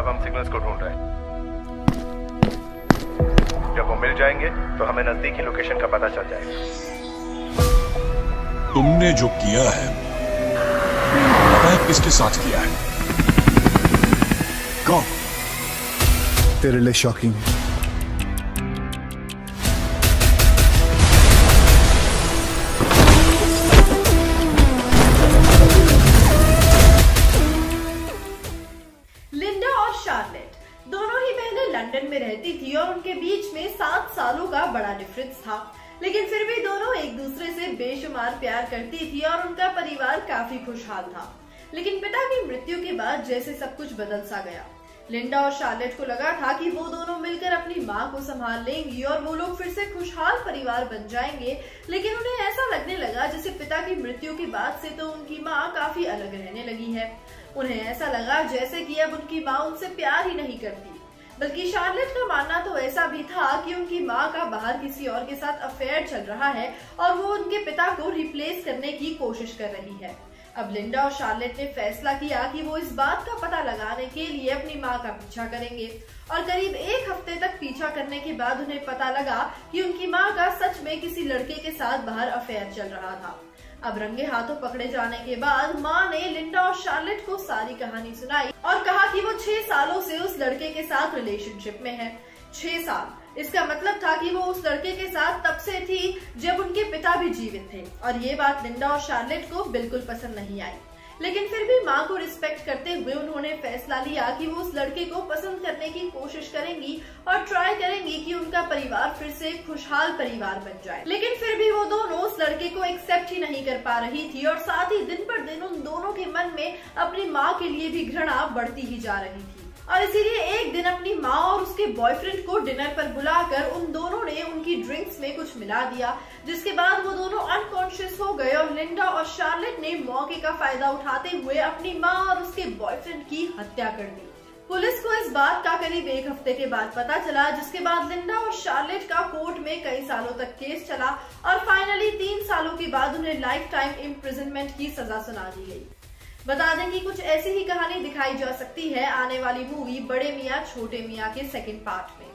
अब हम सिग्नल्स को ढूंढ रहे हैं। जब वो मिल जाएंगे तो हमें नजदीकी लोकेशन का पता चल जाएगा। तुमने जो किया है पता है किसके साथ किया है? कौन? तेरे लिए शॉकिंग है। लिंडा और शार्लेट दोनों ही बहनें लंदन में रहती थी और उनके बीच में 7 सालों का बड़ा डिफरेंस था, लेकिन फिर भी दोनों एक दूसरे से बेशुमार प्यार करती थी और उनका परिवार काफी खुशहाल था। लेकिन पिता की मृत्यु के बाद जैसे सब कुछ बदल सा गया। लिंडा और शार्लेट को लगा था कि वो दोनों मिलकर अपनी माँ को संभाल लेंगी और वो लोग फिर से खुशहाल परिवार बन जाएंगे, लेकिन उन्हें ऐसा लगने लगा जैसे पिता की मृत्यु के बाद से तो उनकी माँ काफी अलग रहने लगी है। उन्हें ऐसा लगा जैसे कि अब उनकी माँ उनसे प्यार ही नहीं करती, बल्कि शार्लेट का मानना तो ऐसा भी था कि उनकी माँ का बाहर किसी और के साथ अफेयर चल रहा है और वो उनके पिता को रिप्लेस करने की कोशिश कर रही है। अब लिंडा और शार्लेट ने फैसला किया कि वो इस बात का पता लगाने के लिए अपनी माँ का पीछा करेंगे और करीब 1 हफ्ते तक पीछा करने के बाद उन्हें पता लगा कि उनकी माँ का सच में किसी लड़के के साथ बाहर अफेयर चल रहा था। अब रंगे हाथों पकड़े जाने के बाद माँ ने लिंडा और शार्लेट को सारी कहानी सुनाई और कहा कि वो 6 सालों से उस लड़के के साथ रिलेशनशिप में है। 6 साल, इसका मतलब था कि वो उस लड़के के साथ तब से थी जब उनके पिता भी जीवित थे और ये बात लिंडा और शार्लेट को बिल्कुल पसंद नहीं आई। लेकिन फिर भी माँ को रिस्पेक्ट करते हुए उन्होंने फैसला लिया कि वो उस लड़के को पसंद करने की कोशिश करेंगी और ट्राई करेंगी कि उनका परिवार फिर से खुशहाल परिवार बन जाए। लेकिन फिर भी वो दोनों उस लड़के को एक्सेप्ट ही नहीं कर पा रही थी और साथ ही दिन पर दिन उन दोनों के मन में अपनी माँ के लिए भी घृणा बढ़ती ही जा रही थी। और इसीलिए एक दिन अपनी माँ और उसके बॉयफ्रेंड को डिनर पर बुलाकर उन दोनों ने उनकी ड्रिंक्स में कुछ मिला दिया, जिसके बाद वो दोनों अनकॉन्शियस हो गए और लिंडा और शार्लेट ने मौके का फायदा उठाते हुए अपनी माँ और उसके बॉयफ्रेंड की हत्या कर दी। पुलिस को इस बात का करीब 1 हफ्ते के बाद पता चला, जिसके बाद लिंडा और शार्लेट का कोर्ट में कई सालों तक केस चला और फाइनली 3 सालों के बाद उन्हें लाइफ टाइम इम्प्रिजनमेंट की सजा सुना दी गई। बता दें कि कुछ ऐसी ही कहानी दिखाई जा सकती है आने वाली मूवी बड़े मियाँ छोटे मियाँ के सेकंड पार्ट में।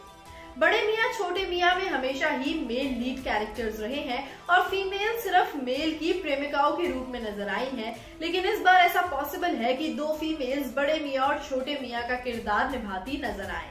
बड़े मियाँ छोटे मियाँ में हमेशा ही मेल लीड कैरेक्टर्स रहे हैं और फीमेल सिर्फ मेल की प्रेमिकाओं के रूप में नजर आई हैं, लेकिन इस बार ऐसा पॉसिबल है कि 2 फीमेल्स बड़े मियाँ और छोटे मियाँ का किरदार निभाती नजर आए।